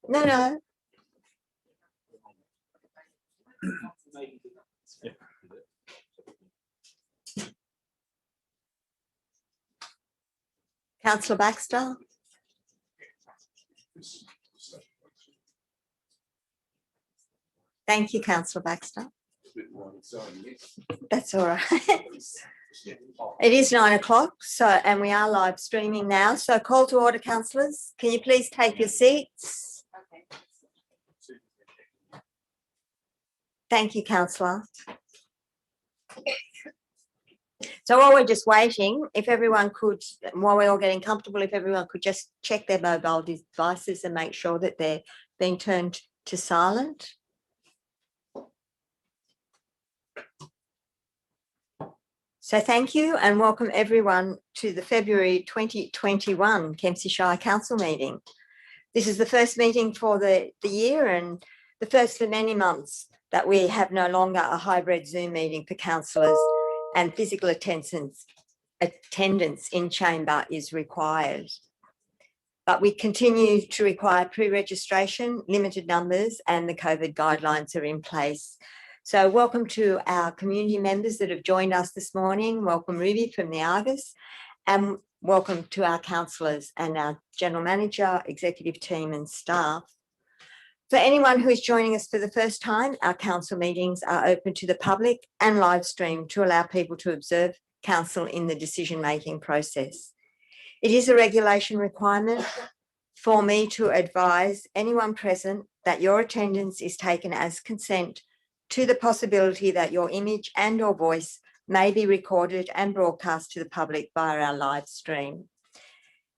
No, no. Councillor Baxter. Thank you, Councillor Baxter. That's all right. It is 9 o'clock, and we are live streaming now. So call to order, councillors. Can you please take your seats? Thank you, councillor. So while we're just waiting, if everyone could, while we're all getting comfortable, if everyone could just check their mobile devices and make sure that they're being turned to silent. So thank you and welcome everyone to the February 2021 Kempsey Shire Council meeting. This is the first meeting for the year and the first for many months that we have no longer a hybrid Zoom meeting for councillors and physical attendance in chamber is required. But we continue to require pre-registration, limited numbers, and the COVID guidelines are in place. So welcome to our community members that have joined us this morning. Welcome Ruby from the Argus, and welcome to our councillors and our general manager, executive team and staff. For anyone who is joining us for the first time, our council meetings are open to the public and live stream to allow people to observe council in the decision-making process. It is a regulation requirement for me to advise anyone present that your attendance is taken as consent to the possibility that your image and or voice may be recorded and broadcast to the public via our live stream.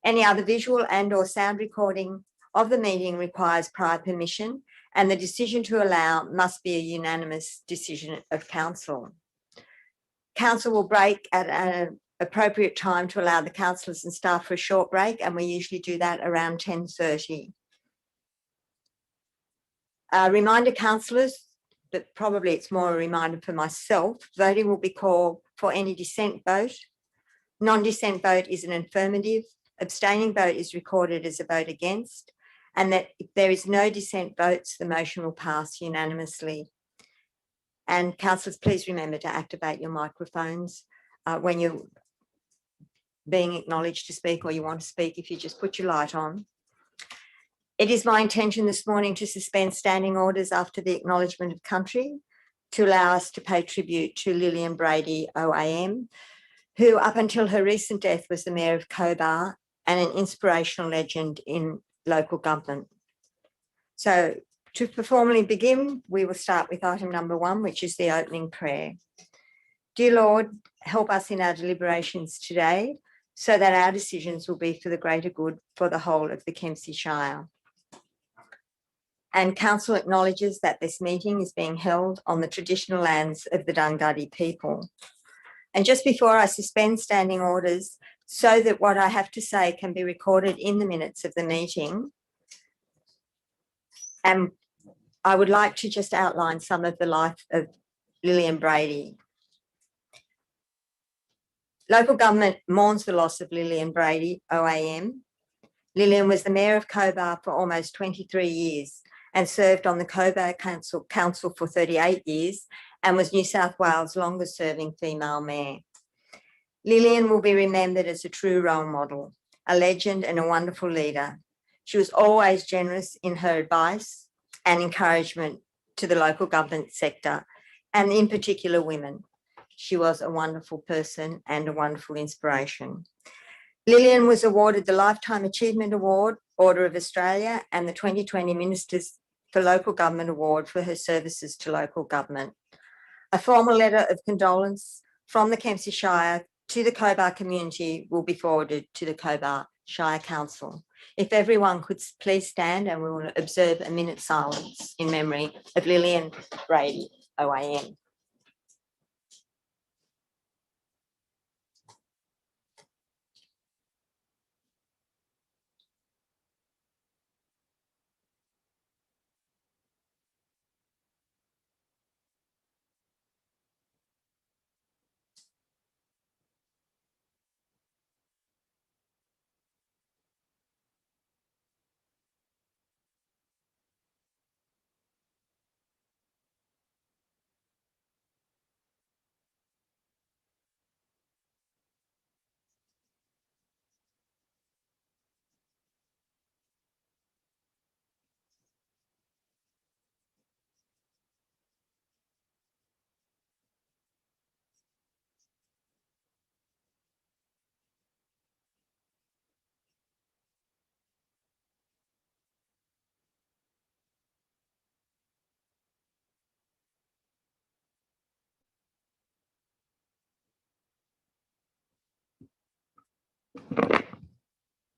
Any other visual and or sound recording of the meeting requires prior permission, and the decision to allow must be a unanimous decision of council. Council will break at an appropriate time to allow the councillors and staff for a short break, and we usually do that around 10:30. Reminder, councillors, but probably it's more a reminder for myself, voting will be called for any dissent vote. Non-dissent vote is an affirmative. Abstaining vote is recorded as a vote against, and that if there is no dissent votes, the motion will pass unanimously. And councillors, please remember to activate your microphones when you're being acknowledged to speak or you want to speak, if you just put your light on. It is my intention this morning to suspend standing orders after the acknowledgement of country to allow us to pay tribute to LILLIANE BRADY OAM, who up until her recent death was the Mayor of Cobar and an inspirational legend in local government. So to formally begin, we will start with item number 1, which is the opening prayer. Dear Lord, help us in our deliberations today so that our decisions will be for the greater good for the whole of the Kempsey Shire. And council acknowledges that this meeting is being held on the traditional lands of the Dunghutti people. And just before I suspend standing orders, so that what I have to say can be recorded in the minutes of the meeting, and I would like to just outline some of the life of LILLIANE BRADY. Local government mourns the loss of LILLIANE BRADY OAM. LILLIANE was the Mayor of Cobar for almost 23 years and served on the Cobar Council for 38 years and was New South Wales' longest serving female mayor. LILLIANE will be remembered as a true role model, a legend and a wonderful leader. She was always generous in her advice and encouragement to the local government sector, and in particular women. She was a wonderful person and a wonderful inspiration. LILLIANE was awarded the Lifetime Achievement Award, Order of Australia, and the 2020 Ministers for Local Government Award for her services to local government. A formal letter of condolence from the Kempsey Shire to the Cobar community will be forwarded to the Cobar Shire Council. If everyone could please stand, and we will observe a minute's silence in memory of LILLIANE BRADY OAM.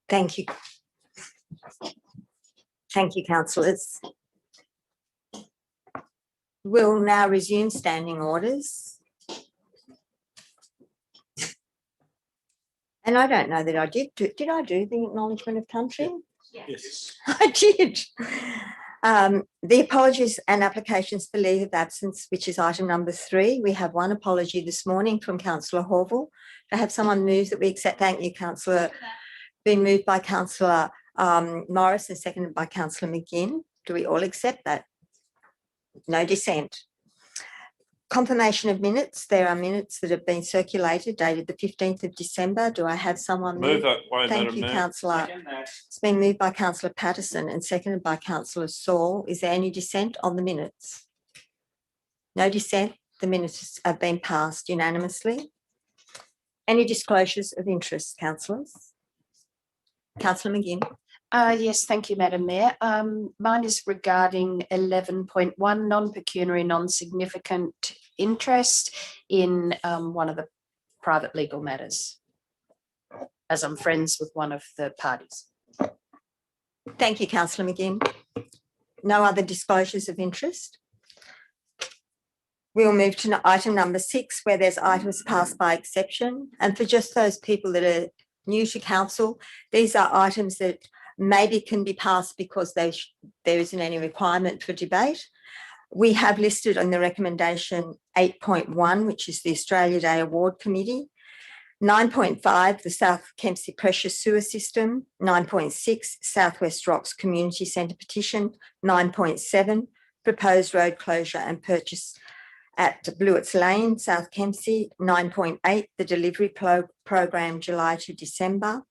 Thank you. Thank you, councillors. We'll now resume standing orders. And I don't know that I did. Did I do the acknowledgement of country? Yes. I did. The apologies and applications for leave of absence, which is item number 3. We have one apology this morning from Councillor Horval. I have someone move that we accept. Thank you, Councillor. Been moved by Councillor Morris and seconded by Councillor McGinn. Do we all accept that? No dissent. Confirmation of minutes. There are minutes that have been circulated dated the 15th of December. Do I have someone move? Move that way, Thank Madam you, Mayor. Councillor. It's been moved by Councillor Patterson and seconded by Councillor Saul. Is there any dissent on the minutes? No dissent. The minutes have been passed unanimously. Any disclosures of interest, councillors? Councillor McGinn. Yes, thank you, Madam Mayor. Mine is regarding 11.1 non-pecuniary, non-significant interest in one of the private legal matters, as I'm friends with one of the parties. Thank you, Councillor McGinn. No other disclosures of interest? We'll move to item number 6, where there's items passed by exception. And for just those people that are new to council, these are items that maybe can be passed because there isn't any requirement for debate. We have listed on the recommendation 8.1, which is the Australia Day Award Committee, 9.5, the South Kempsey Pressure Sewer System, 9.6, Southwest Rocks Community Centre Petition, 9.7, proposed road closure and purchase at BLEWITTS Lane, South Kempsey, 9.8, the delivery program July to December,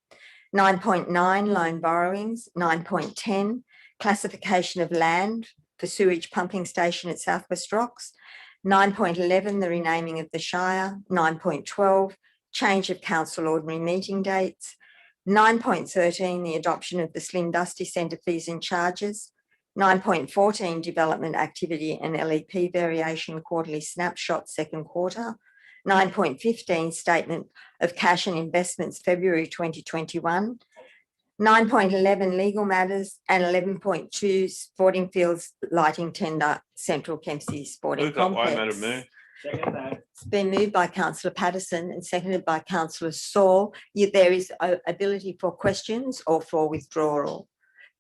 9.9, loan borrowings, 9.10, classification of land for sewage pumping station at Southwest Rocks, 9.11, the renaming of the Shire, 9.12, change of council ordinary meeting dates, 9.13, the adoption of the Slim Dusty Centre fees and charges, 9.14, development activity and LEP variation quarterly snapshot second quarter, 9.15, statement of cash and investments February 2021, 9.11, legal matters, and 11.2, sporting fields lighting tender, Central Kempsey Sporting Move that way, Complex. Madam Mayor. Second that. It's been moved by Councillor Patterson and seconded by Councillor Saul. There is ability for questions or for withdrawal.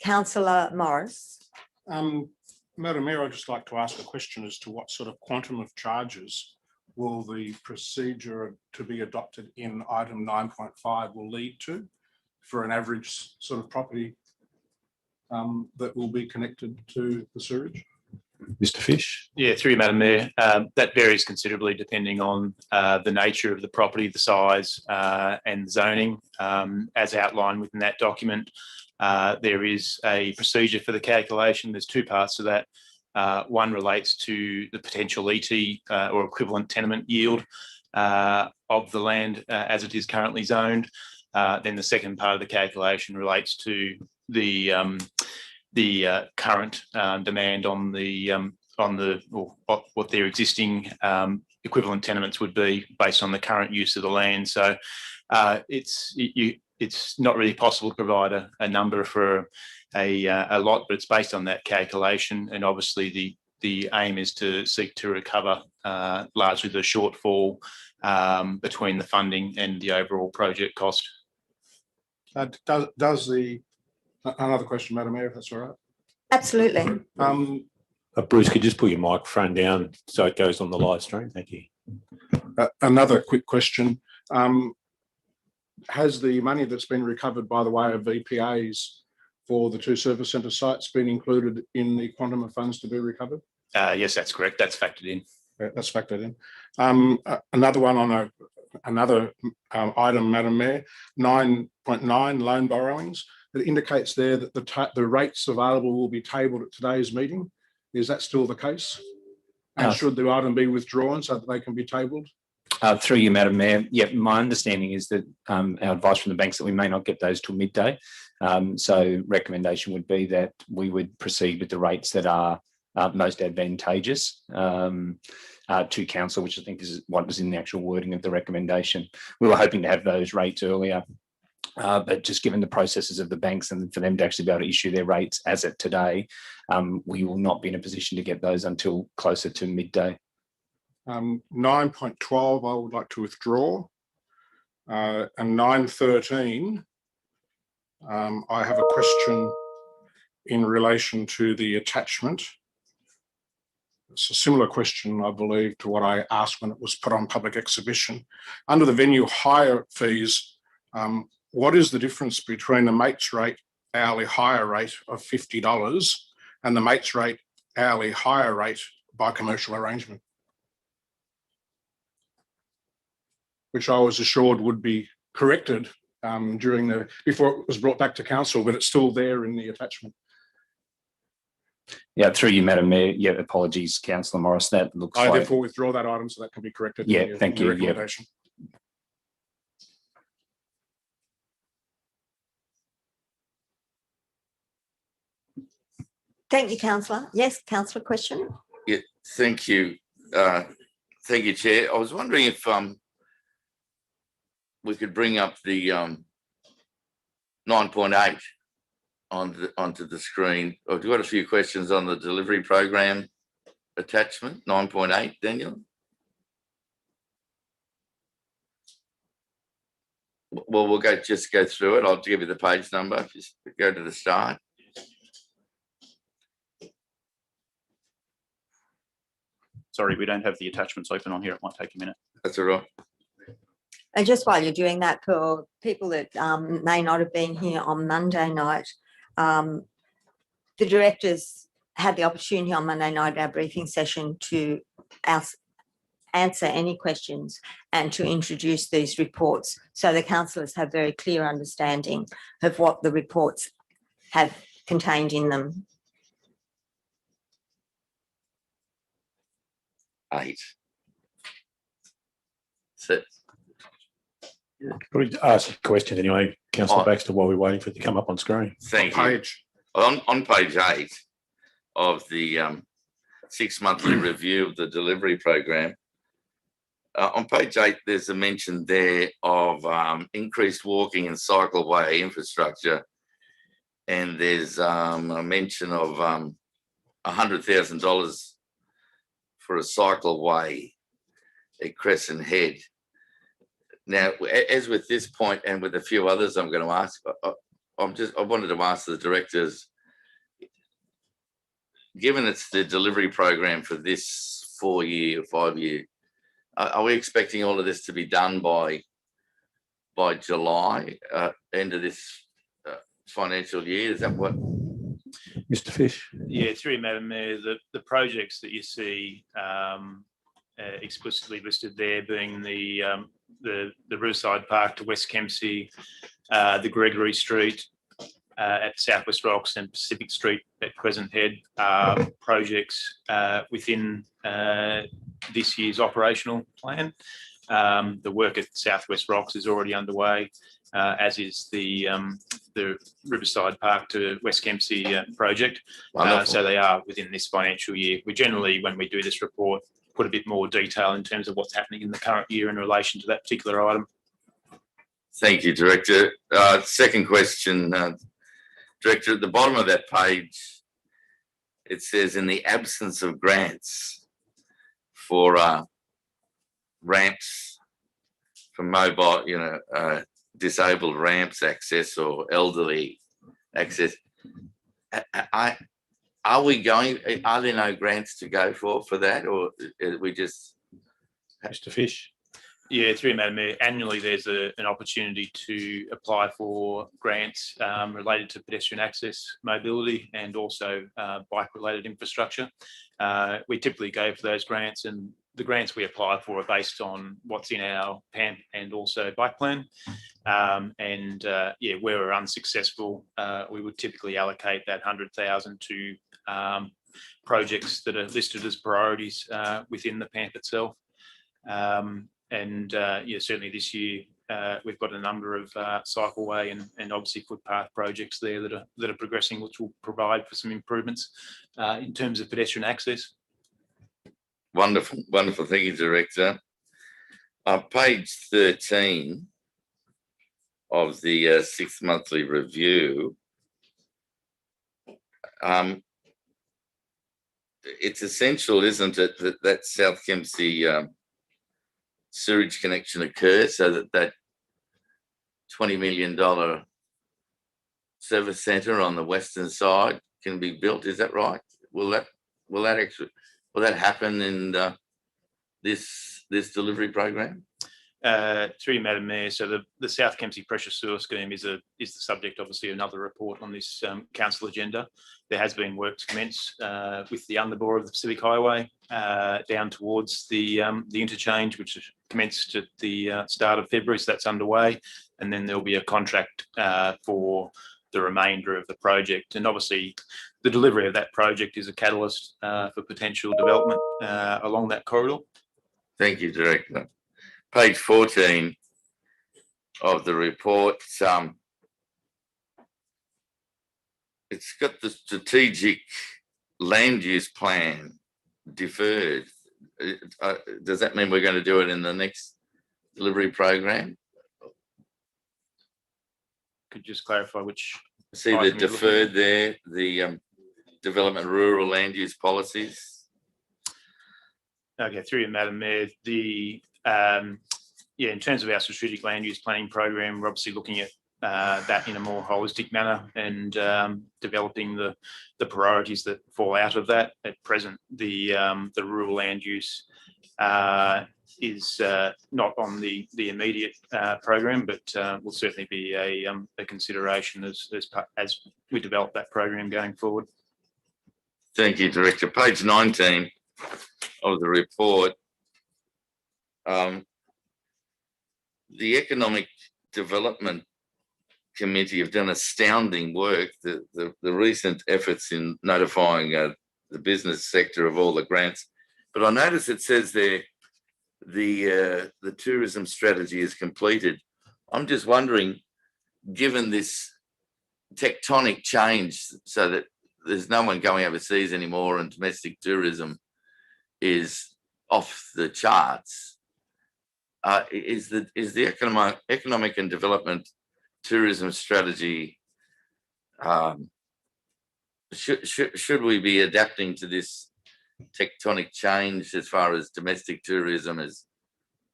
Councillor Morris. Madam Mayor, I'd just like to ask a question as to what sort of quantum of charges will the procedure to be adopted in item 9.5 will lead to for an average sort of property that will be connected to the sewage? Mr. Fish. Yeah, through you, Madam Mayor. That varies considerably depending on the nature of the property, the size and zoning. As outlined within that document, there is a procedure for the calculation. There's 2 parts to that. One relates to the potential ET or equivalent tenement yield of the land as it is currently zoned. Then the second part of the calculation relates to the current demand on what their existing equivalent tenements would be based on the current use of the land. So it's not really possible to provide a number for a lot, but it's based on that calculation. And obviously the aim is to seek to recover largely the shortfall between the funding and the overall project cost. Another question, Madam Mayor, if that's all right. Absolutely. Bruce, could you just put your microphone down so it goes on the live stream? Thank you. Another quick question. Has the money that's been recovered by the way of VPAs for the 2 service centre sites been included in the quantum of funds to be recovered? Yes, that's correct. That's factored in. That's factored in. Another one on another item, Madam Mayor, 9.9, loan borrowings. It indicates there that the rates available will be tabled at today's meeting. Is that still the case? And should the item be withdrawn so that they can be tabled? Through you, Madam Mayor. Yeah, my understanding is that our advice from the banks that we may not get those till midday. So recommendation would be that we would proceed with the rates that are most advantageous to council, which I think is what was in the actual wording of the recommendation. We were hoping to have those rates earlier But just given the processes of the banks and for them to actually be able to issue their rates as of today, we will not be in a position to get those until closer to midday. 9.12, I would like to withdraw. And 9.13, I have a question in relation to the attachment. It's a similar question, I believe, to what I asked when it was put on public exhibition. Under the venue hire fees, what is the difference between the mates rate hourly hire rate of $50 and the mates rate hourly hire rate by commercial arrangement? Which I was assured would be corrected before it was brought back to council, but it's still there in the attachment. Yeah, through you, Madam Mayor. Yeah, apologies, Councillor Morris. That looks I like. therefore withdraw that item so that can be corrected. Yeah, thank you. Yeah. Recommendation. Thank you, councillor. Yes, councillor, question? Yeah, thank you. Thank you, Chair. I was wondering if we could bring up the 9.8 onto the screen. I've got a few questions on the delivery program attachment, 9.8, Daniel. Well, we'll just go through it. I'll give you the page number. Just go to the start. Sorry, we don't have the attachments open on here. It might take a minute. That's all right. And just while you're doing that, for people that may not have been here on Monday night, the directors had the opportunity on Monday night, our briefing session, to answer any questions and to introduce these reports. So the councillors have very clear understanding of what the reports have contained in them. 8. So, Probably ask questions anyway, Councillor Oh. Baxter, while we're waiting for it to come up on screen. thank you. Page. On page 8 of the 6-monthly review of the delivery program, on page 8, there's a mention there of increased walking and cycleway infrastructure, and there's a mention of $100,000 for a cycleway at Crescent Head. Now, as with this point and with a few others I'm going to ask, I wanted to ask the directors, given it's the delivery program for this 4-year, 5-year, are we expecting all of this to be done by July, end of this financial year? Is that what? Mr. Fish? Yeah, through you, Madam Mayor, the projects that you see explicitly listed there being the Riverside Park to West Kempsey, the Gregory Street at Southwest Rocks and Pacific Street at Crescent Head are projects within this year's operational plan. The work at Southwest Rocks is already underway, as is the Riverside Park to West Kempsey project. So they are within this financial year. We generally, when we do this report, put a bit more detail in terms of what's happening in the current year in relation to that particular item. Thank you, Director. Second question, Director, at the bottom of that page, it says, in the absence of grants for ramps for mobile, disabled ramps access or elderly access, are there no grants to go for that, or we just? Mr. Fish? Yeah, through you, Madam Mayor, annually there's an opportunity to apply for grants related to pedestrian access, mobility, and also bike-related infrastructure. We typically go for those grants, and the grants we apply for are based on what's in our PAMP and also bike plan. Where we're unsuccessful, we would typically allocate that $100,000 to projects that are listed as priorities within the PAMP itself. Certainly this year we've got a number of cycleway and obviously footpath projects there that are progressing, which will provide for some improvements in terms of pedestrian access. Wonderful. Thank you, Director. Page 13 of the sixth monthly review. It's essential, isn't it, that South Kempsey sewage connection occurs so that $20 million service centre on the western side can be built. Is that right? Will that happen in this delivery program? Through you, Madam Mayor, so the South Kempsey Pressure Sewer Scheme is the subject, obviously, of another report on this council agenda. There has been work to commence with the underbore of the Pacific Highway down towards the interchange, which commenced at the start of February, so that's underway. And then there'll be a contract for the remainder of the project. And obviously, the delivery of that project is a catalyst for potential development along that corridor. Thank you, Director. Page 14 of the report, it's got the strategic land use plan deferred. Does that mean we're going to do it in the next delivery program? Could you just clarify which? See the deferred there, the development rural land use policies. Okay, through you, Madam Mayor, in terms of our strategic land use planning program, we're obviously looking at that in a more holistic manner and developing the priorities that fall out of that. At present, the rural land use is not on the immediate program, but will certainly be a consideration as we develop that program going forward. Thank you, Director. Page 19 of the report. The Economic Development Committee have done astounding work. The recent efforts in notifying the business sector of all the grants, but I notice it says there the tourism strategy is completed. I'm just wondering, given this tectonic change, so that there's no one going overseas anymore and domestic tourism is off the charts. Is the economic and development tourism strategy, should we be adapting to this tectonic change as far as domestic tourism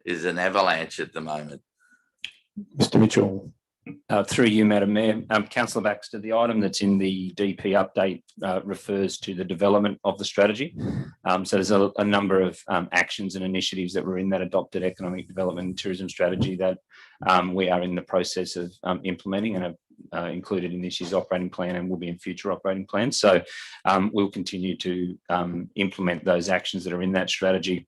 is an avalanche at the moment? Mr. Mitchell. Through you, Madam Mayor. Councillor Baxter, the item that's in the DP update refers to the development of the strategy. So there's a number of actions and initiatives that were in that adopted economic development and tourism strategy that we are in the process of implementing and have included in this year's operating plan and will be in future operating plans. So we'll continue to implement those actions that are in that strategy.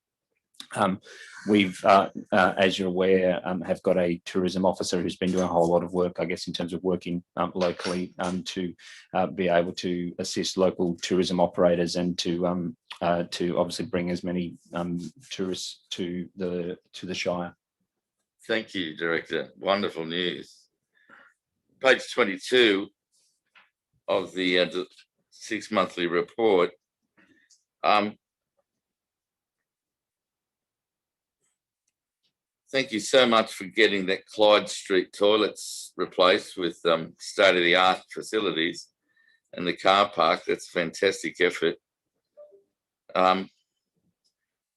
We've, as you're aware, have got a tourism officer who's been doing a whole lot of work, I guess, in terms of working locally to be able to assist local tourism operators and to obviously bring as many tourists to the Shire. Thank you, Director. Wonderful news. Page 22 of the 6 monthly report. Thank you so much for getting that Clyde Street toilets replaced with state-of-the-art facilities and the car park. That's a fantastic effort.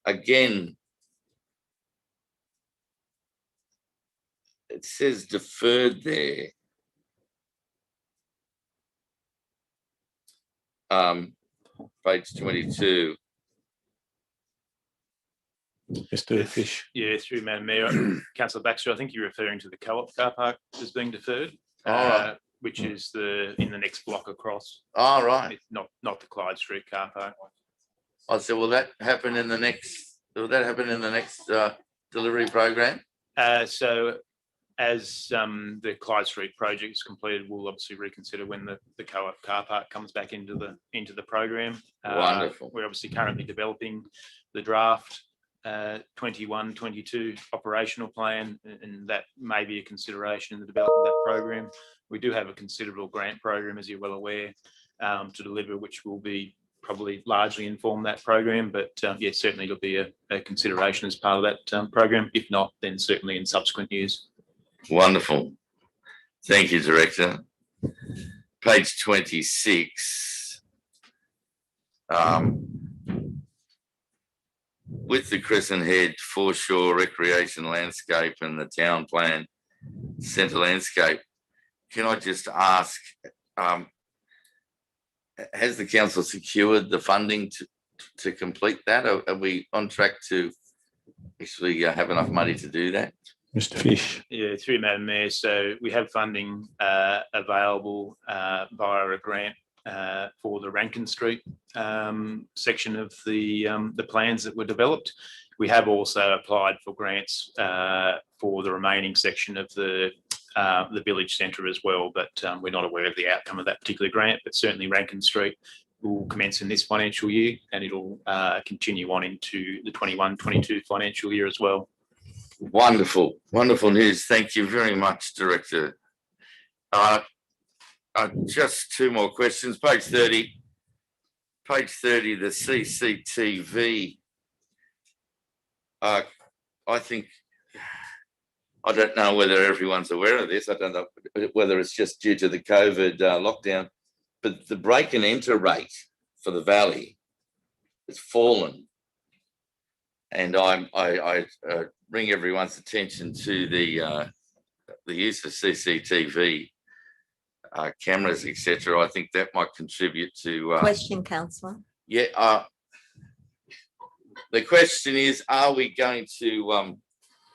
Again, it says deferred there. Page 22. Mr. Fish. Yeah, through Madam Mayor. Councillor Baxter, I think you're referring to the Co-op car park that's being deferred, which is in the next block across. Oh, right. It's not the Clyde Street car park. Oh, so will that happen in the next? Will that happen in the next delivery program? So, as the Clyde Street project is completed, we'll obviously reconsider when the Co-op car park comes back into the program. Wonderful. We're obviously currently developing the draft 21-22 operational plan, and that may be a consideration in the development of that program. We do have a considerable grant program, as you're well aware, to deliver, which will be probably largely inform that program, but yes, certainly it'll be a consideration as part of that program. If not, then certainly in subsequent years. Wonderful. Thank you, Director. Page 26. With the Crescent Head foreshore recreation landscape and the town plan centre landscape, can I just ask, has the council secured the funding to complete that? Are we on track to actually have enough money to do that? Mr. Fish. Yeah, through Madam Mayor. So we have funding available via a grant for the Rankin Street section of the plans that were developed. We have also applied for grants for the remaining section of the village centre as well, but we're not aware of the outcome of that particular grant. But certainly Rankin Street will commence in this financial year, and it'll continue on into the 21-22 financial year as well. Wonderful, wonderful news. Thank you very much, Director. Just two more questions. Page 30. Page 30, the CCTV. I think, I don't know whether everyone's aware of this. I don't know whether it's just due to the COVID lockdown, but the break and enter rate for the Valley has fallen. And I bring everyone's attention to the use of CCTV cameras, etc. I think that might contribute to. Question, councillor. Yeah. The question is: are we going to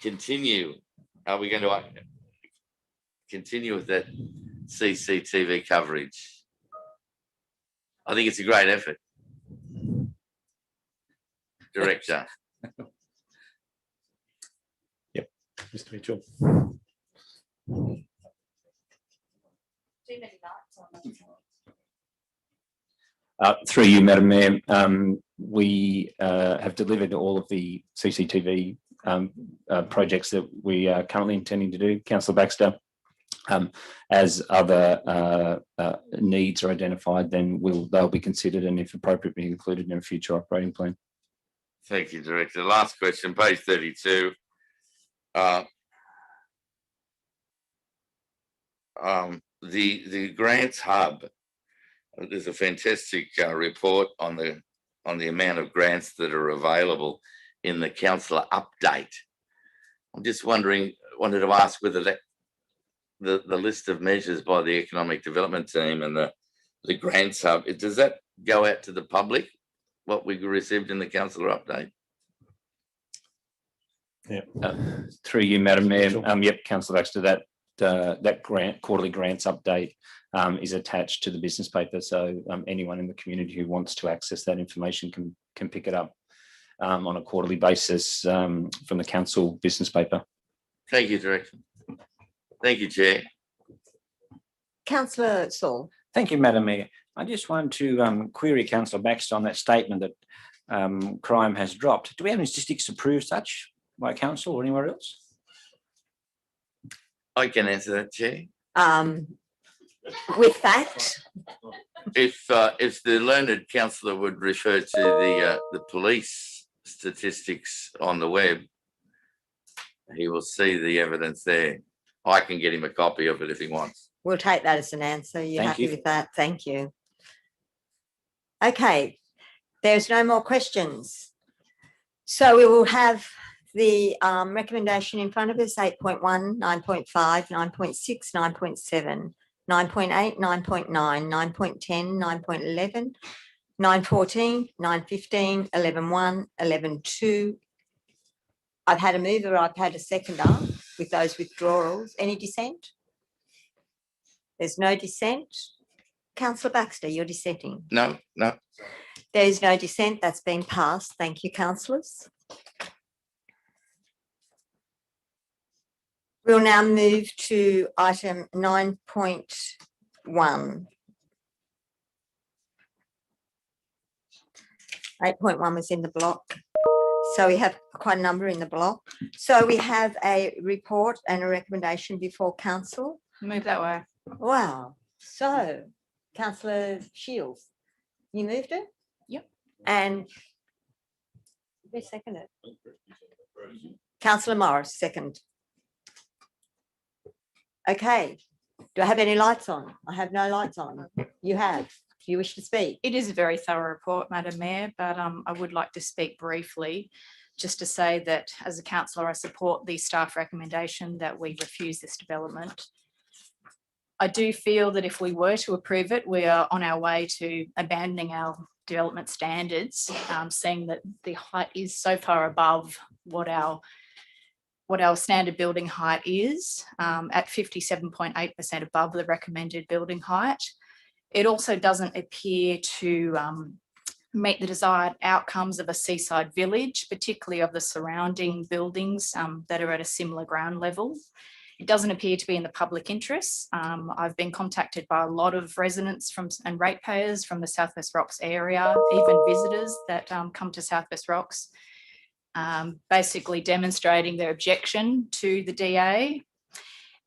continue? Are we going to continue with that CCTV coverage? I think it's a great effort, Director. Yep, Mr. Mitchell. Through you, Madam Mayor, we have delivered all of the CCTV projects that we are currently intending to do, Councillor Baxter. As other needs are identified, then they'll be considered and, if appropriate, be included in a future operating plan. Thank you, Director. Last question, page 32. The Grants Hub. There's a fantastic report on the amount of grants that are available in the councillor update. I'm just wanted to ask whether the list of measures by the economic development team and the Grants Hub, does that go out to the public, what we received in the councillor update? Yeah. Through you, Madam Mayor. Yep, Councillor Baxter, that quarterly grants update is attached to the business paper, so anyone in the community who wants to access that information can pick it up on a quarterly basis from the council business paper. Thank you, Director. Thank you, Chair. Councillor Saul. Thank you, Madam Mayor. I just want to query Councillor Baxter on that statement that crime has dropped. Do we have any statistics to prove such by council or anywhere else? I can answer that, Chair. With that, If the learned councillor would refer to the police statistics on the web, he will see the evidence there. I can get him a copy of it if he wants. we'll take that as an answer. You're Thank happy you. with that? Thank you. Okay, there's no more questions. So we will have the recommendation in front of us: 8.1, 9.5, 9.6, 9.7, 9.8, 9.9, 9.10, 9.11, 9.14, 9.15, 11.1, 11.2. I've had a mover, I've had a seconder with those withdrawals. Any dissent? There's no dissent. Councillor Baxter, you're dissenting. No. There is no dissent. That's been passed. Thank you, councillors. We'll now move to item 9.1. 8.1 was in the block. So we have quite a number in the block. So we have a report and a recommendation before council. Move that way. Wow. So, Councillor Shields, you moved it? Yep. And who seconded it? Councillor Morris, second. Okay. Do I have any lights on? I have no lights on. You have. Do you wish to speak? It is a very thorough report, Madam Mayor, but I would like to speak briefly just to say that as a councillor, I support the staff recommendation that we refuse this development. I do feel that if we were to approve it, we are on our way to abandoning our development standards, seeing that the height is so far above what our standard building height is, at 57.8% above the recommended building height. It also doesn't appear to meet the desired outcomes of a seaside village, particularly of the surrounding buildings that are at a similar ground level. It doesn't appear to be in the public interest. I've been contacted by a lot of residents and ratepayers from the South West Rocks area, even visitors that come to South West Rocks, basically demonstrating their objection to the DA.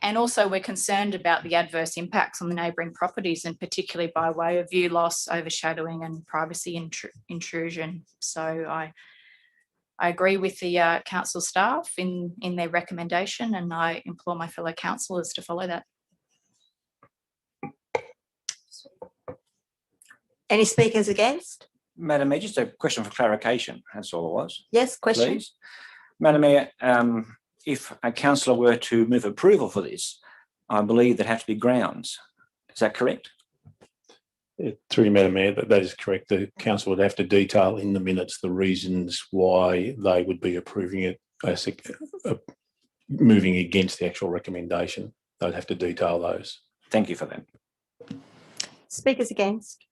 And also we're concerned about the adverse impacts on the neighbouring properties, and particularly by way of view loss, overshadowing and privacy intrusion. So I agree with the council staff in their recommendation, and I implore my fellow councillors to follow that. Any speakers against? Madam Mayor, just a question for clarification. That's all it was. Yes, question. Please. Madam Mayor, if a councillor were to move approval for this, I believe there have to be grounds. Is that correct? Through you, Madam Mayor, that is correct. The council would have to detail in the minutes the reasons why they would be approving it, moving against the actual recommendation. They'd have to detail those. Thank you for that. Speakers against?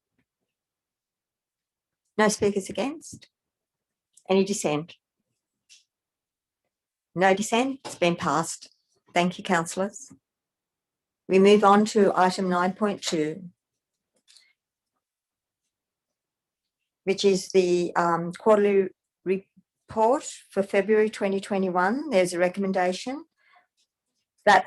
No speakers against? Any dissent? No dissent? It's been passed. Thank you, councillors. We move on to item 9.2, which is the quarterly report for February 2021. There's a recommendation that,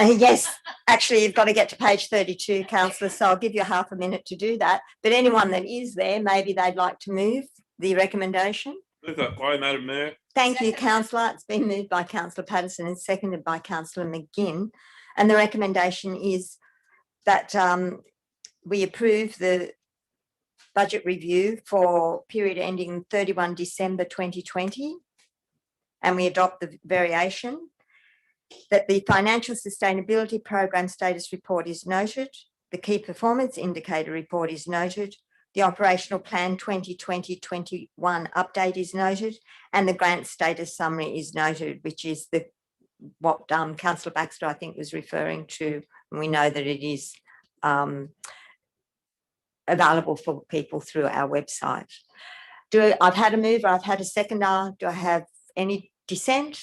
yes, actually you've got to get to page 32, councillors, so I'll give you half a minute to do that. But anyone that is there, maybe they'd like to move the recommendation. Move that way, Madam Mayor. Thank you, councillor. It's been moved by councillor Patterson and seconded by councillor McGinn. And the recommendation is that we approve the budget review for period ending 31 December 2020, and we adopt the variation, that the financial sustainability program status report is noted, the key performance indicator report is noted, the operational plan 2020-21 update is noted, and the grant status summary is noted, which is what Councillor Baxter, I think, was referring to. And we know that it is available for people through our website. I've had a mover, I've had a seconder. Do I have any dissent?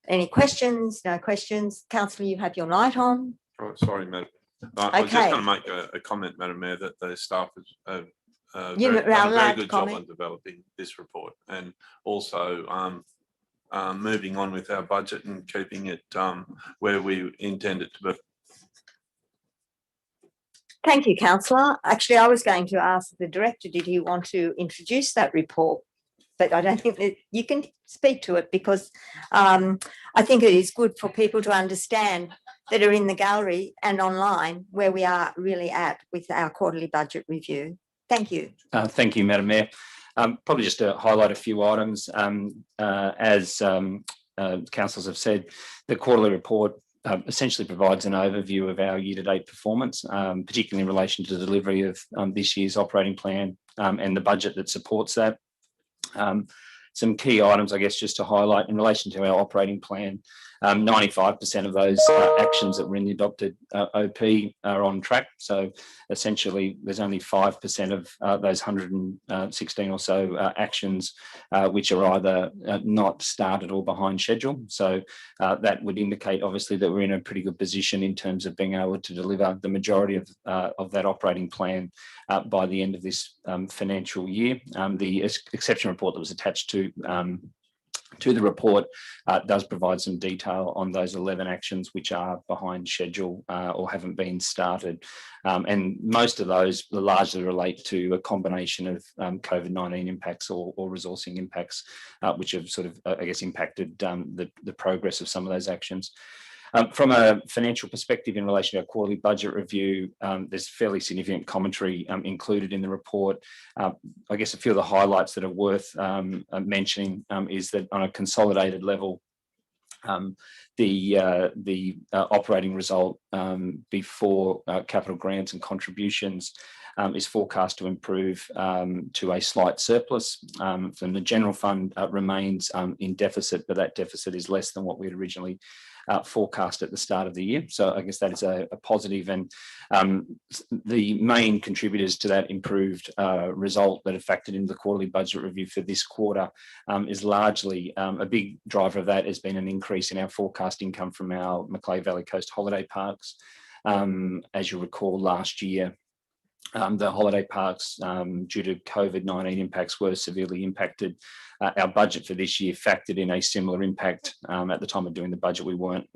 Any questions? No questions. Councillor, you have your light on. Oh, sorry, Madam. I was just going to make a comment, Madam Mayor, that the staff has done a very good job on developing this report, and also moving on with our budget and keeping it where we intend it to be. Thank you, councillor. Actually, I was going to ask the director, did he want to introduce that report? But I don't think that you can speak to it, because I think it is good for people to understand that are in the gallery and online where we are really at with our quarterly budget review. Thank you. Thank you, Madam Mayor. Probably just to highlight a few items. As councillors have said, the quarterly report essentially provides an overview of our year-to-date performance, particularly in relation to the delivery of this year's operating plan and the budget that supports that. Some key items, I guess, just to highlight in relation to our operating plan. 95% of those actions that were in the adopted OP are on track. So essentially, there's only 5% of those 116 or so actions which are either not started or behind schedule. So that would indicate, obviously, that we're in a pretty good position in terms of being able to deliver the majority of that operating plan by the end of this financial year. The exception report that was attached to the report does provide some detail on those 11 actions which are behind schedule or haven't been started. And most of those largely relate to a combination of COVID-19 impacts or resourcing impacts, which have sort of, I guess, impacted the progress of some of those actions. From a financial perspective in relation to our quarterly budget review, there's fairly significant commentary included in the report. I guess a few of the highlights that are worth mentioning is that on a consolidated level, the operating result before capital grants and contributions is forecast to improve to a slight surplus. From the general fund remains in deficit, but that deficit is less than what we had originally forecast at the start of the year. So I guess that is a positive, and the main contributors to that improved result that have factored into the quarterly budget review for this quarter is largely a big driver of that has been an increase in our forecast income from our Macleay Valley Coast holiday parks. As you recall, last year, the holiday parks, due to COVID-19 impacts, were severely impacted. Our budget for this year factored in a similar impact. At the time of doing the budget, we weren't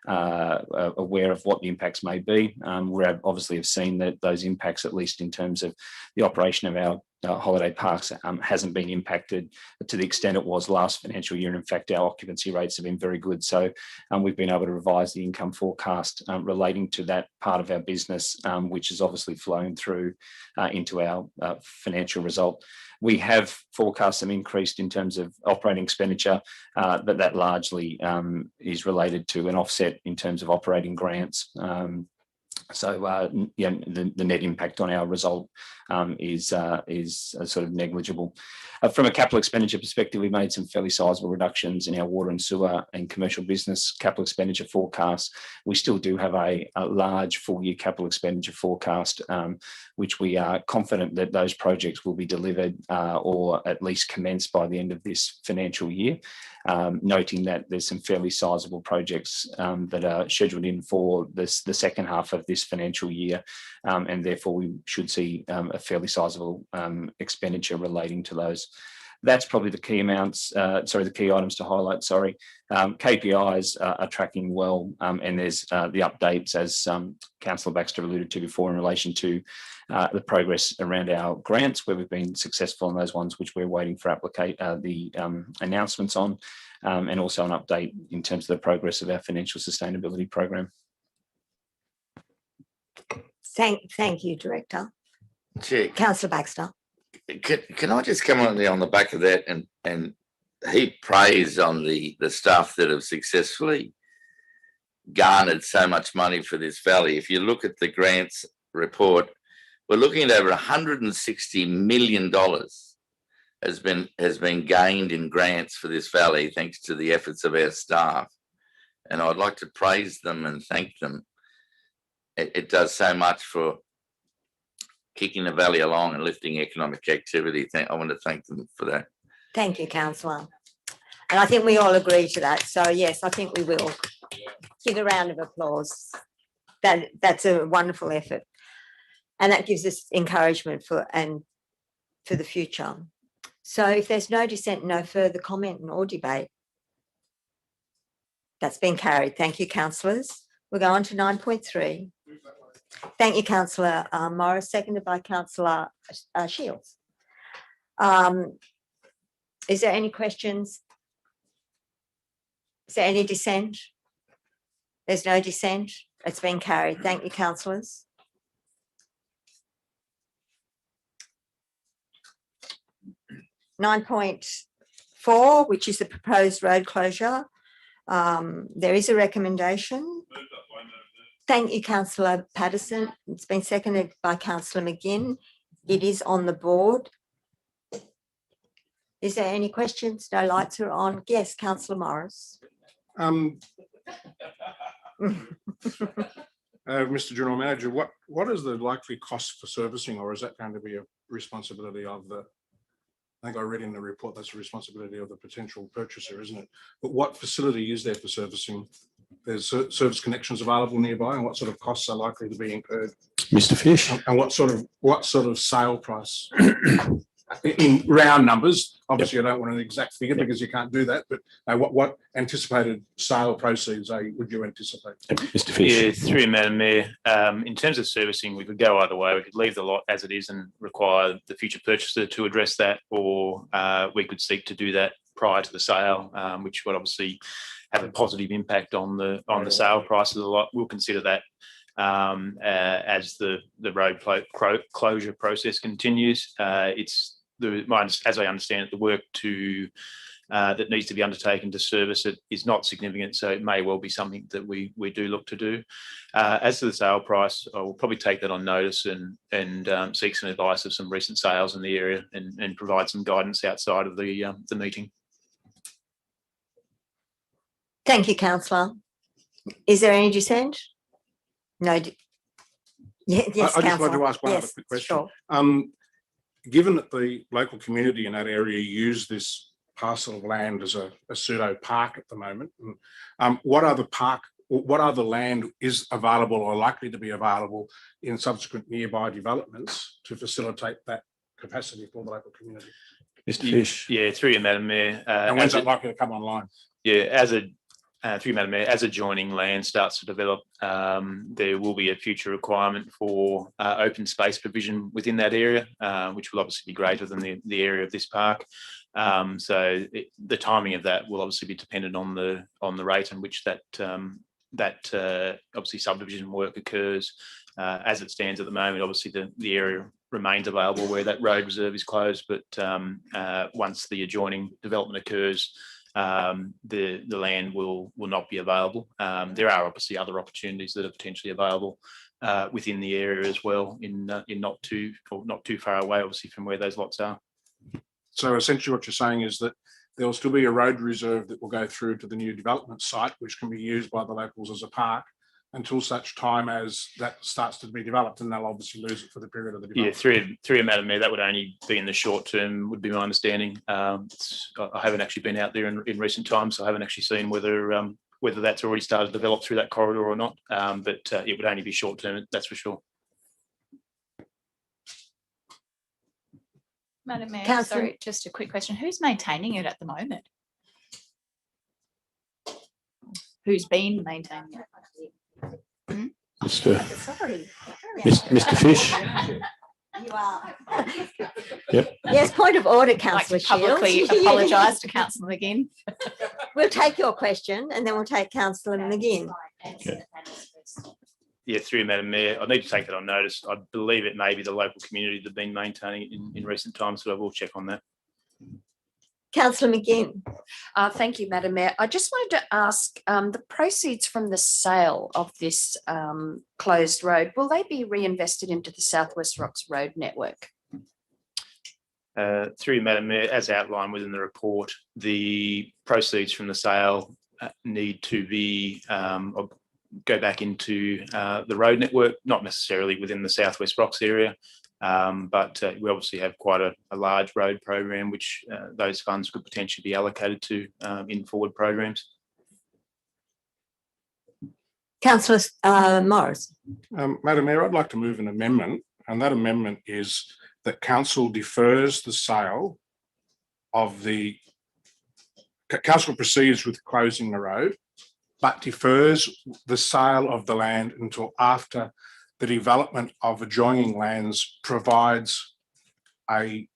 aware of what the impacts may be. We obviously have seen that those impacts, at least in terms of the operation of our holiday parks, hasn't been impacted to the extent it was last financial year. And in fact, our occupancy rates have been very good. So we've been able to revise the income forecast relating to that part of our business, which has obviously flown through into our financial result. We have forecast some increased in terms of operating expenditure, but that largely is related to an offset in terms of operating grants. So yeah, the net impact on our result is sort of negligible. From a capital expenditure perspective, we made some fairly sizable reductions in our water and sewer and commercial business capital expenditure forecasts. We still do have a large full year capital expenditure forecast, which we are confident that those projects will be delivered or at least commenced by the end of this financial year. Noting that there's some fairly sizable projects that are scheduled in for the second half of this financial year, and therefore we should see a fairly sizable expenditure relating to those. That's probably the key amounts, the key items to highlight, KPIs are tracking well, and there's the updates, as Councillor Baxter alluded to before, in relation to the progress around our grants, where we've been successful in those ones, which we're waiting for the announcements on, and also an update in terms of the progress of our financial sustainability program. Thank you, Director. Councillor Baxter. Can I just come on the back of that and heap praise on the staff that have successfully garnered so much money for this valley? If you look at the grants report, we're looking at over $160 million has been gained in grants for this valley, thanks to the efforts of our staff. And I'd like to praise them and thank them. It does so much for kicking the valley along and lifting economic activity. I want to thank them for that. Thank you, Councillor. And I think we all agree to that. So yes, I think we will give a round of applause. That's a wonderful effort. And that gives us encouragement for the future. So if there's no dissent, no further comment or debate, that's been carried. Thank you, councillors. We'll go on to 9.3. Thank you, Councillor Morris, seconded by Councillor Shields. Is there any questions? Is there any dissent? There's no dissent. It's been carried. Thank you, councillors. (9.4), which is the proposed road closure. There is a recommendation. Thank you, Councillor Patterson. It's been seconded by Councillor McGinn. It is on the board. Is there any questions? No lights are on. Yes, Councillor Morris. Mr. General Manager, what is the likely cost for servicing, or is that going to be a responsibility of the, I think I read in the report that's a responsibility of the potential purchaser, isn't it? But what facility is there for servicing? There's service connections available nearby, and what sort of costs are likely to be incurred? Mr. Fish. And what sort of sale price? In round numbers, obviously I don't want an exact figure because you can't do that, but what anticipated sale proceeds would you anticipate? Mr. Fish. Yeah, through you, Madam Mayor. In terms of servicing, we could go either way. We could leave the lot as it is and require the future purchaser to address that, or we could seek to do that prior to the sale, which would obviously have a positive impact on the sale prices a lot. We'll consider that as the road closure process continues. As I understand it, the work that needs to be undertaken to service it is not significant, so it may well be something that we do look to do. As to the sale price, I will probably take that on notice and seek some advice of some recent sales in the area and provide some guidance outside of the meeting. Thank you, councillor. Is there any dissent? No. Yes, I just wanted to councillor. ask one other Yes, quick question. sure. Given that the local community in that area use this parcel of land as a pseudo park at the moment, what other land is available or likely to be available in subsequent nearby developments to facilitate that capacity for the local community? Mr. Fish. Yeah, through you, Madam Mayor. And when's that likely to come online? Yeah, through you, Madam Mayor, as adjoining land starts to develop, there will be a future requirement for open space provision within that area, which will obviously be greater than the area of this park. So the timing of that will obviously be dependent on the rate in which that obviously subdivision work occurs. As it stands at the moment, obviously the area remains available where that road reserve is closed, but once the adjoining development occurs, the land will not be available. There are obviously other opportunities that are potentially available within the area as well, in not too far away, obviously, from where those lots are. So essentially what you're saying is that there will still be a road reserve that will go through to the new development site, which can be used by the locals as a park until such time as that starts to be developed, and they'll obviously lose it for the period of the development. Yeah, through you, Madam Mayor, that would only be in the short term, would be my understanding. I haven't actually been out there in recent times, so I haven't actually seen whether that's already started to develop through that corridor or not, but it would only be short term, that's for sure. Madam Mayor, Councillor- sorry, just a quick question. Who's maintaining it at the moment? Who's been maintaining it? Mr. Sorry. Mr. Fish. You are. Yep. Yes, point of order, I'd like councillor to publicly Shields. apologise to Councillor McGinn. We'll take your question and then we'll take councillor McGinn. Yeah, through you, Madam Mayor, I need to take that on notice. I believe it may be the local community that have been maintaining it in recent times, so I will check on that. Councillor McGinn. Thank you, Madam Mayor. I just wanted to ask, the proceeds from the sale of this closed road, will they be reinvested into the South West Rocks Road network? Through you, Madam Mayor, as outlined within the report, the proceeds from the sale need to be go back into the road network, not necessarily within the South West Rocks area, but we obviously have quite a large road program, which those funds could potentially be allocated to in forward programs. Councillor Morris. Madam Mayor, I'd like to move an amendment, and that amendment is that council defers the sale of the, council proceeds with closing the road, but defers the sale of the land until after the development of adjoining lands provides a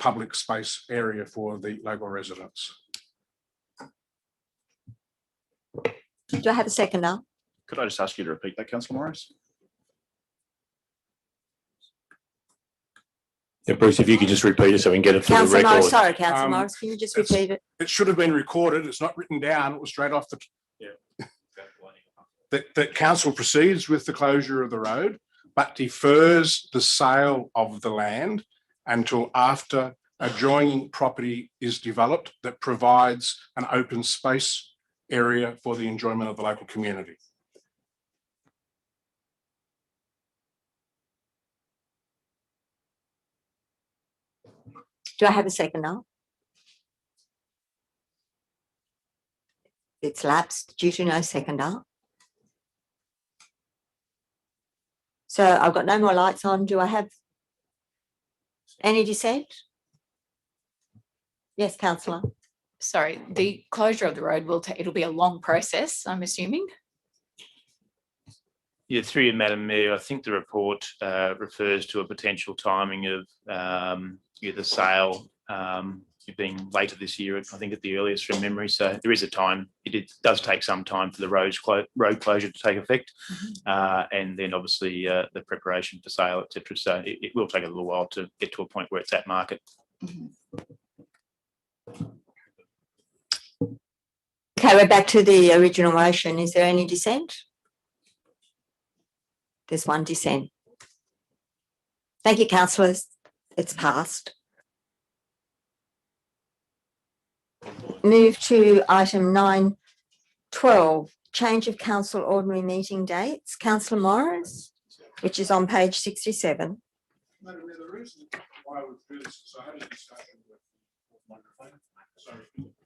public space area for the local residents. Do I have a second now? Could I just ask you to repeat that, Councillor Morris? Yeah, Bruce, if you could just repeat it so we can get it for the Councillor record. Morris, sorry, Councillor Morris, can you just repeat it? It should have been recorded. It's not written down. It was straight off the. Yeah. That council proceeds with the closure of the road, but defers the sale of the land until after adjoining property is developed that provides an open space area for the enjoyment of the local community. Do I have a second now? It's lapsed due to no seconder. So I've got no more lights on. Do I have any dissent? Yes, councillor. Sorry, the closure of the road it'll be a long process, I'm assuming. Yeah, through you, Madam Mayor, I think the report refers to a potential timing of the sale being later this year, I think at the earliest from memory. So there is a time. It does take some time for the road closure to take effect, and then obviously the preparation for sale, etc. So it will take a little while to get to a point where it's at market. Okay, we're back to the original motion. Is there any dissent? There's one dissent. Thank you, councillors. It's passed. Move to item 9.12, change of council ordinary meeting dates. Councillor Morris, which is on page 67. Madam Mayor, the reason why I withdrew this is I had a discussion with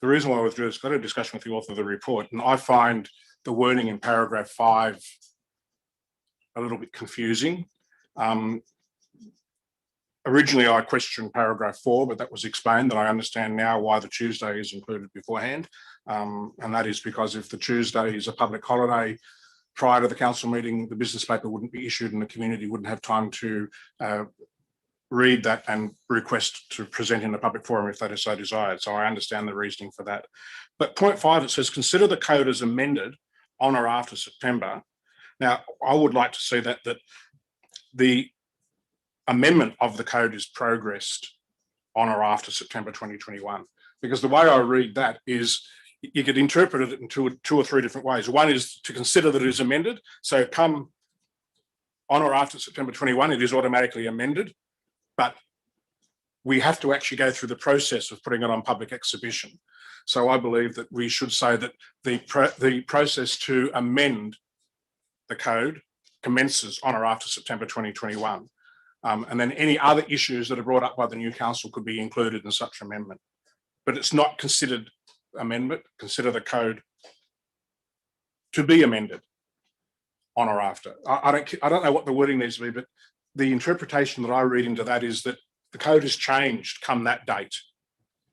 the reason why I withdrew this, I had a discussion with the author of the report, and I find the wording in paragraph 5 a little bit confusing. Originally, I questioned paragraph 4, but that was explained, and I understand now why the Tuesday is included beforehand. And that is because if the Tuesday is a public holiday prior to the council meeting, the business paper wouldn't be issued and the community wouldn't have time to read that and request to present in a public forum if they so desired. So I understand the reasoning for that. But point 5, it says, consider the code as amended on or after September. Now, I would like to see that the amendment of the code is progressed on or after September 2021, because the way I read that is you could interpret it in two or three different ways. One is to consider that it is amended. So come on or after September 21, it is automatically amended, but we have to actually go through the process of putting it on public exhibition. So I believe that we should say that the process to amend the code commences on or after September 2021. And then any other issues that are brought up by the new council could be included in such amendment. But it's not considered amendment, consider the code to be amended on or after. I don't know what the wording needs to be, but the interpretation that I read into that is that the code has changed come that date,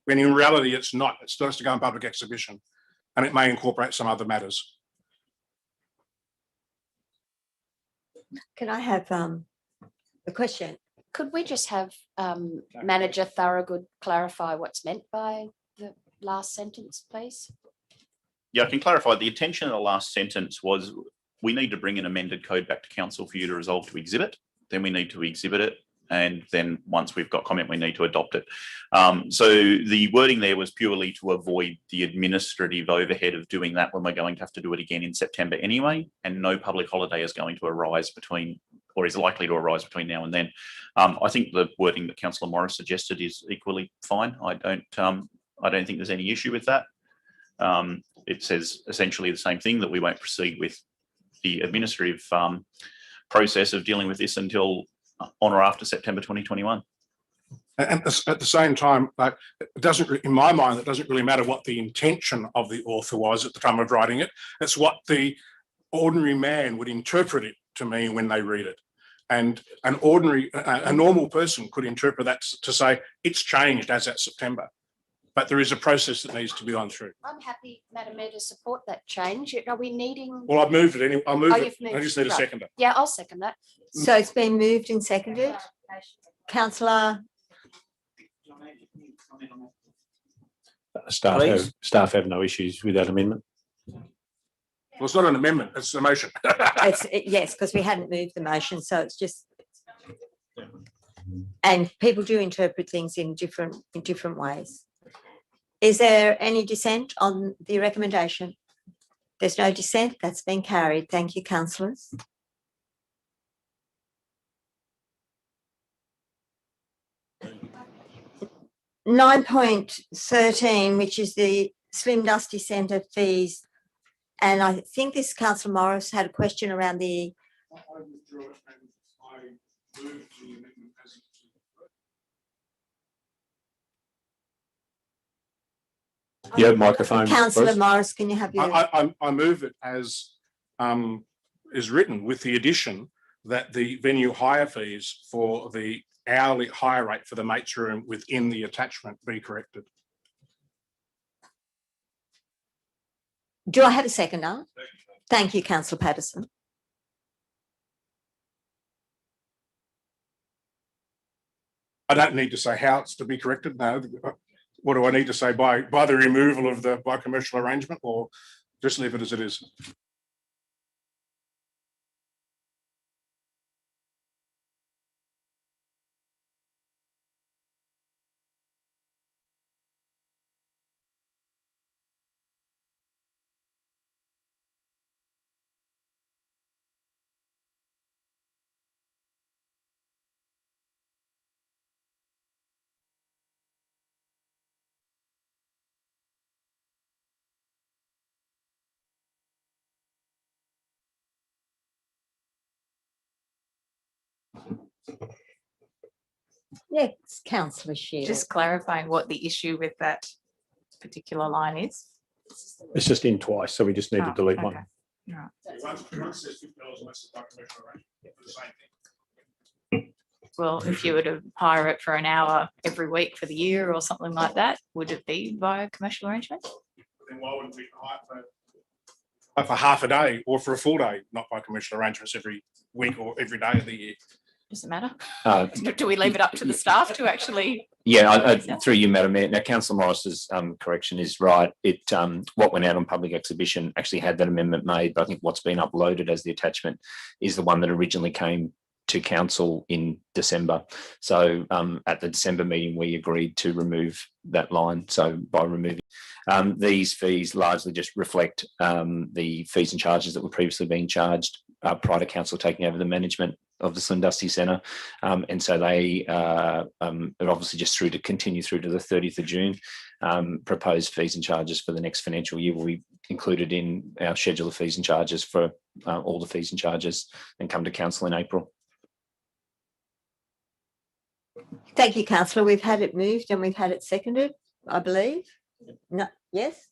when in reality it's not. It still has to go on public exhibition, and it may incorporate some other matters. Can I have a question? Could we just have Manager Thorogood clarify what's meant by the last sentence, please? Yeah, I can clarify. The intention of the last sentence was we need to bring an amended code back to council for you to resolve to exhibit. Then we need to exhibit it. And then once we've got comment, we need to adopt it. So the wording there was purely to avoid the administrative overhead of doing that when we're going to have to do it again in September anyway. And no public holiday is going to arise between, or is likely to arise between now and then. I think the wording that Councillor Morris suggested is equally fine. I don't think there's any issue with that. It says essentially the same thing, that we won't proceed with the administrative process of dealing with this until on or after September 2021. And at the same time, like, it doesn't, in my mind, it doesn't really matter what the intention of the author was at the time of writing it. It's what the ordinary man would interpret it to mean when they read it. And a normal person could interpret that to say it's changed as at September, but there is a process that needs to be gone through. I'm happy, Madam Mayor, to support that change. Are we needing? Well, I've moved it anyway. I'll move it. Moved. I just need a Right. seconder. Yeah, I'll second that. So it's been moved and seconded. Councillor, Staff have no issues with that amendment. Well, it's not an amendment, it's a motion. yes, because we hadn't moved the motion, so it's just, and people do interpret things in different ways. Is there any dissent on the recommendation? There's no dissent. That's been carried. Thank you, councillors. (9.13), which is the Slim Dusty Centre fees. And I think this Councillor Morris had a question around the. I withdrew it and I moved the amendment as Yeah, microphone. Councillor Morris, can you have your? I move it as is written, with the addition that the venue hire fees for the hourly hire rate for the mates room within the attachment be corrected. Do I have a seconder? Thank you, Councillor Patterson. I don't need to say how it's to be corrected. No, what do I need to say by the removal of the by commercial arrangement, or just leave it as it is? Yes, councillor Shields. Just clarifying what the issue with that particular line is. It's just in twice, so we just need to Oh, delete okay. one. Well, if you were to hire it for an hour every week for the year or something like that, would it be via commercial arrangement? Then why wouldn't we hire for half a day or for a full day, not by commercial arrangements every week or every day of the year? Does it matter? Uh, Do we leave it up to the staff to actually? Yeah, through you, Madam Mayor. Now, Councillor Morris's correction is right. It what went out on public exhibition actually had that amendment made, but I think what's been uploaded as the attachment is the one that originally came to council in December. So at the December meeting, we agreed to remove that line. So by removing these fees largely just reflect the fees and charges that were previously being charged prior to council taking over the management of the Slim Dusty Centre. And so they are obviously just through to continue through to the 30th of June. Proposed fees and charges for the next financial year will be included in our schedule of fees and charges for all the fees and charges and come to council in April. Thank you, councillor. We've had it moved and we've had it seconded, I believe. No, yes?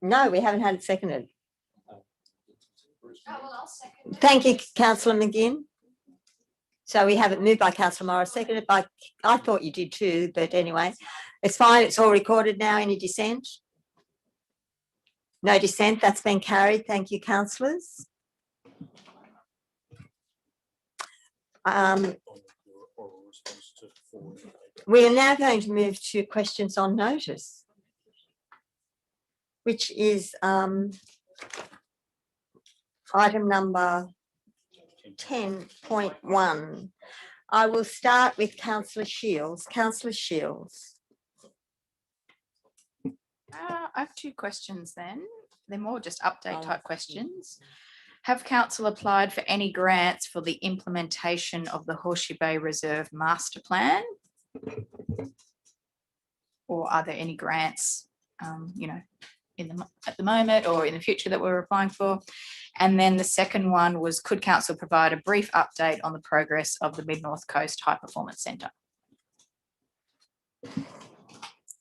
No, we haven't had it seconded. Thank you, councillor McGinn. So we have it moved by councillor Morris, seconded by, I thought you did too, but anyway, it's fine. It's all recorded now. Any dissent? No dissent. That's been carried. Thank you, councillors. We are now going to move to questions on notice, which is item number 10.1. I will start with councillor Shields. Councillor Shields. I have two questions then. They're more just update type questions. Have council applied for any grants for the implementation of the Horseshoe Bay Reserve Master Plan? Or are there any grants, you know, at the moment or in the future that we're applying for? And then the second one was, could council provide a brief update on the progress of the Mid North Coast High Performance Centre?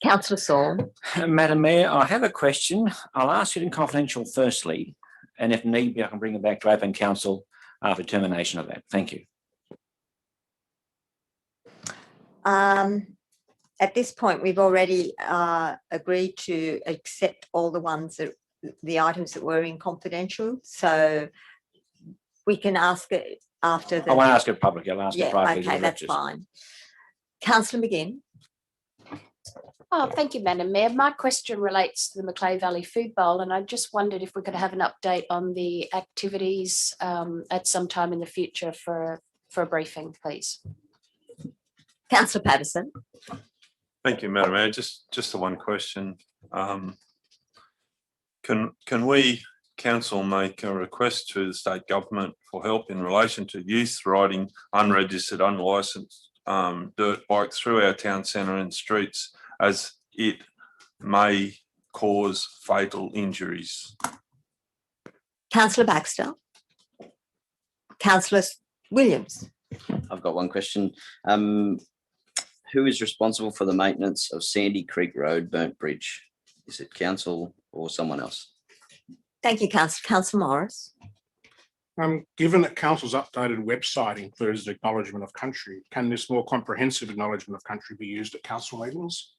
Councillor Saul. Madam Mayor, I have a question. I'll ask it in confidential firstly, and if need be, I can bring it back to open council after termination of that. Thank you. At this point, we've already agreed to accept all the ones that the items that were in confidential. So we can ask it after the. I won't ask it publicly. I'll ask it privately. Okay, that's fine. Councillor McGinn. Oh, thank you, Madam Mayor. My question relates to the Macleay Valley Food Bowl, and I just wondered if we could have an update on the activities at some time in the future for a briefing, please. Councillor Patterson. Thank you, Madam Mayor. Just the one question. Can we, council, make a request to the state government for help in relation to youth riding unregistered, unlicensed dirt bikes through our town centre and streets, as it may cause fatal injuries? Councillor Baxter. Councillor Williams. I've got one question. Who is responsible for the maintenance of Sandy Creek Road Burnt Bridge? Is it council or someone else? Thank you, councillor. Councillor Morris. Given that council's updated website includes the acknowledgement of country, can this more comprehensive acknowledgement of country be used at council meetings?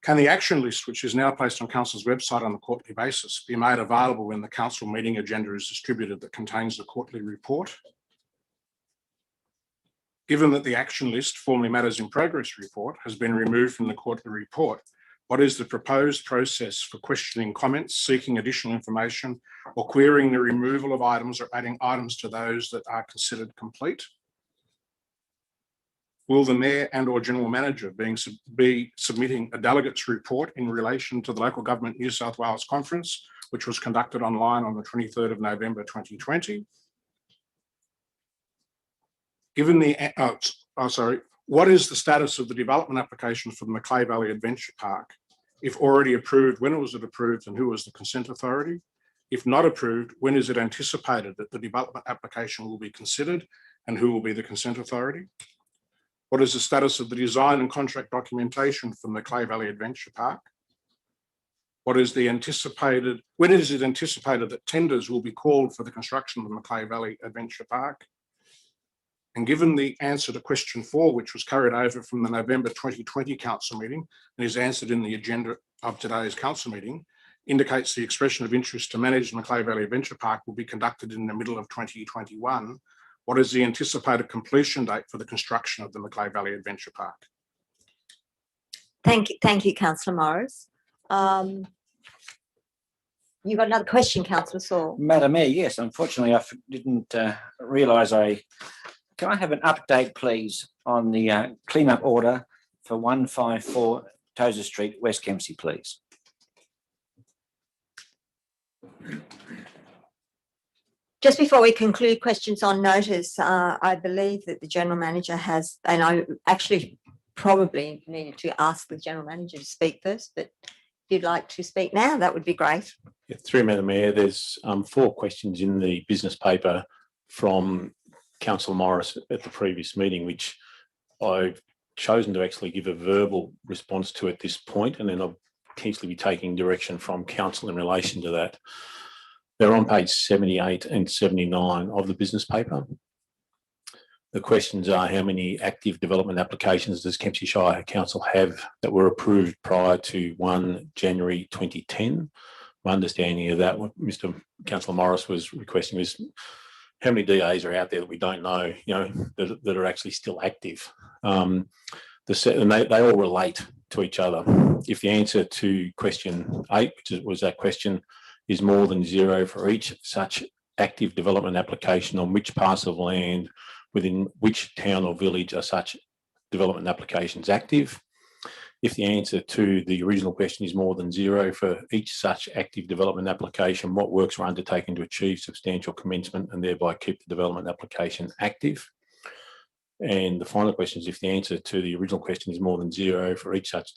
Can the action list, which is now placed on council's website on a quarterly basis, be made available when the council meeting agenda is distributed that contains the quarterly report? Given that the action list, formerly Matters in Progress report, has been removed from the quarterly report, what is the proposed process for questioning comments, seeking additional information, or querying the removal of items or adding items to those that are considered complete? Will the Mayor and/or General Manager be submitting a delegates report in relation to the Local Government New South Wales Conference, which was conducted online on the 23rd of November 2020? Given the, what is the status of the development application for the Macleay Valley Adventure Park? If already approved, when was it approved and who was the consent authority? If not approved, when is it anticipated that the development application will be considered and who will be the consent authority? What is the status of the design and contract documentation from the Macleay Valley Adventure Park? What is the anticipated, when is it anticipated that tenders will be called for the construction of the Macleay Valley Adventure Park? And given the answer to question 4, which was carried over from the November 2020 council meeting and is answered in the agenda of today's council meeting, indicates the expression of interest to manage the Macleay Valley Adventure Park will be conducted in the middle of 2021. What is the anticipated completion date for the construction of the Macleay Valley Adventure Park? Thank you, Councillor Morris. You got another question, Councillor Saul? Madam Mayor, yes, unfortunately, I didn't realise can I have an update, please, on the clean-up order for 154 Tozer Street, West Kempsey, please? Just before we conclude questions on notice, I believe that the General Manager has, and I actually probably needed to ask the General Manager to speak first, but if you'd like to speak now, that would be great. Yeah, through Madam Mayor, there's 4 questions in the business paper from Councillor Morris at the previous meeting, which I've chosen to actually give a verbal response to at this point, and then I'll potentially be taking direction from Council in relation to that. They're on page 78 and 79 of the business paper. The questions are: how many active development applications does Kempsey Shire Council have that were approved prior to 1 January 2010? My understanding of that, what Mr. Councillor Morris was requesting, was how many DAs are out there that we don't know, that are actually still active. And they all relate to each other. If the answer to question 8, which was that question, is more than 0 for each such active development application, on which parcel of land within which town or village are such development applications active? If the answer to the original question is more than 0 for each such active development application, what works are undertaken to achieve substantial commencement and thereby keep the development application active? And the final question is, if the answer to the original question is more than 0 for each such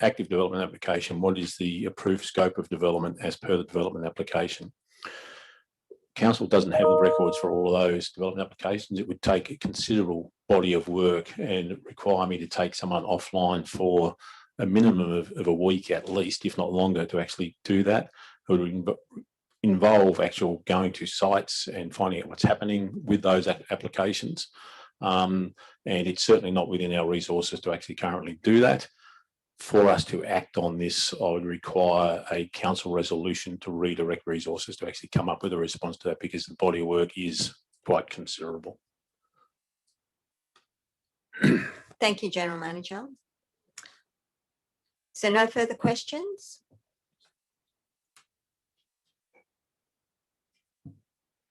active development application, what is the approved scope of development as per the development application? Council doesn't have the records for all of those development applications. It would take a considerable body of work and require me to take someone offline for a minimum of a week at least, if not longer, to actually do that. It would involve actual going to sites and finding out what's happening with those applications. And it's certainly not within our resources to actually currently do that. For us to act on this, I would require a council resolution to redirect resources to actually come up with a response to that, because the body of work is quite considerable. Thank you, General Manager. So no further questions?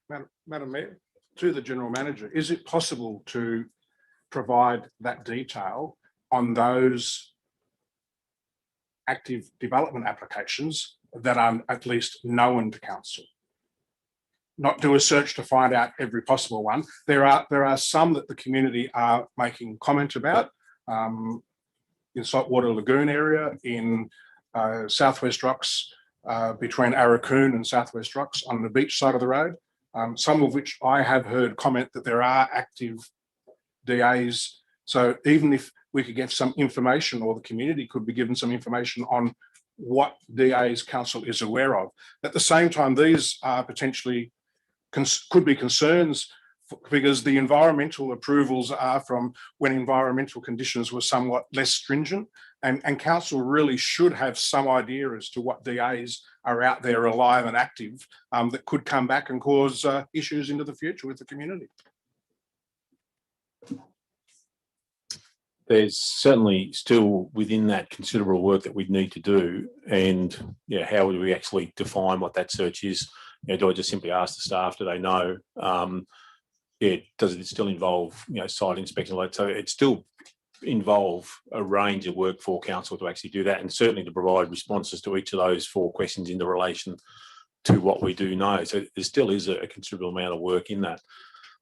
Madam Mayor, to the General Manager, is it possible to provide that detail on those active development applications that are at least known to council? Not do a search to find out every possible one. There are some that the community are making comment about, in Saltwater Lagoon area, in Southwest Rocks, between Arakoon and Southwest Rocks on the beach side of the road, some of which I have heard comment that there are active DAs. So even if we could get some information, or the community could be given some information on what DAs council is aware of. At the same time, these are potentially could be concerns, because the environmental approvals are from when environmental conditions were somewhat less stringent, and council really should have some idea as to what DAs are out there alive and active, that could come back and cause issues into the future with the community. there's certainly still within that considerable work that we'd need to do. And yeah, how do we actually define what that search is? You know, do I just simply ask the staff, do they know? Yeah, does it still involve, you know, site inspection? So it still involve a range of work for council to actually do that, and certainly to provide responses to each of those 4 questions in relation to what we do know. So there still is a considerable amount of work in that.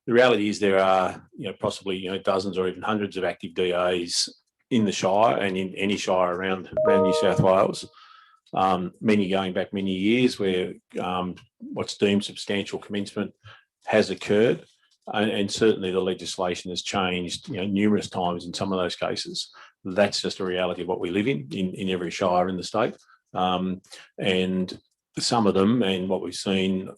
The reality is there are, you know, possibly, you know, dozens or even hundreds of active DAs in the Shire and in any Shire around New South Wales. Many going back many years where what's deemed substantial commencement has occurred. And certainly the legislation has changed, you know, numerous times in some of those cases. That's just a reality of what we live in every Shire in the state. And some of them, and what we've seen,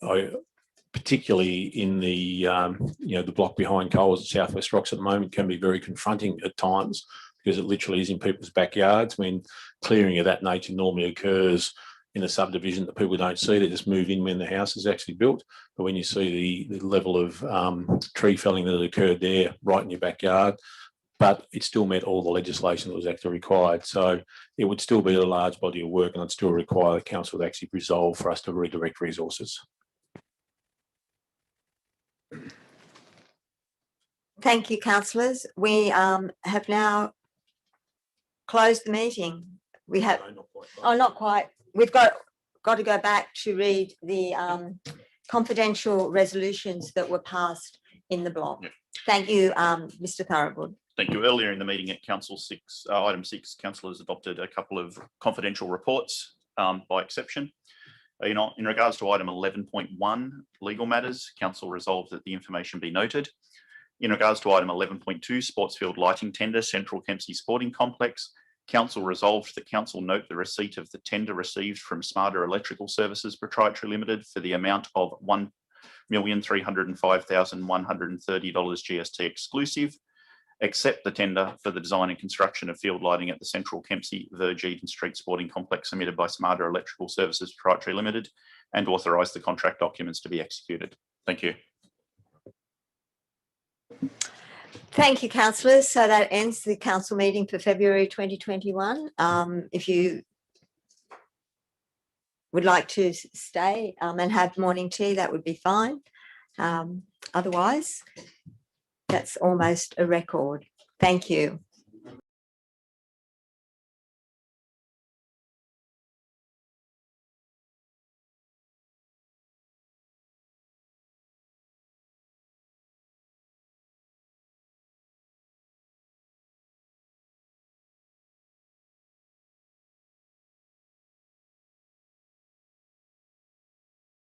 particularly in the, you know, the block behind Coles at South West Rocks at the moment, can be very confronting at times, because it literally is in people's backyards when clearing of that nature normally occurs in a subdivision that people don't see. They just move in when the house is actually built. But when you see the level of tree felling that occurred there right in your backyard, but it still met all the legislation that was actually required. So it would still be a large body of work, and it'd still require the council to actually resolve for us to redirect resources. Thank you, councillors. We have now closed the meeting. We have, oh, not quite. We've got to go back to read the confidential resolutions that were passed in the block. Yep. Thank you, Mr. Thorogood. Thank you. Earlier in the meeting at Council 6, item 6, councillors adopted a couple of confidential reports by exception. In regards to item 11.1, legal matters, council resolved that the information be noted. In regards to item 11.2, Sportsfield lighting tender, Central Kempsey Sporting Complex, council resolved that council note the receipt of the tender received from Smarter Electrical Services Proprietary Limited for the amount of $1,305,130 GST exclusive, accept the tender for the design and construction of field lighting at the Central Kempsey Verge Eden Street Sporting Complex submitted by Smarter Electrical Services Proprietary Limited, and authorise the contract documents to be executed. Thank you. Thank you, councillors. So that ends the council meeting for February 2021. If you would like to stay and have morning tea, that would be fine. Otherwise, that's almost a record. Thank you.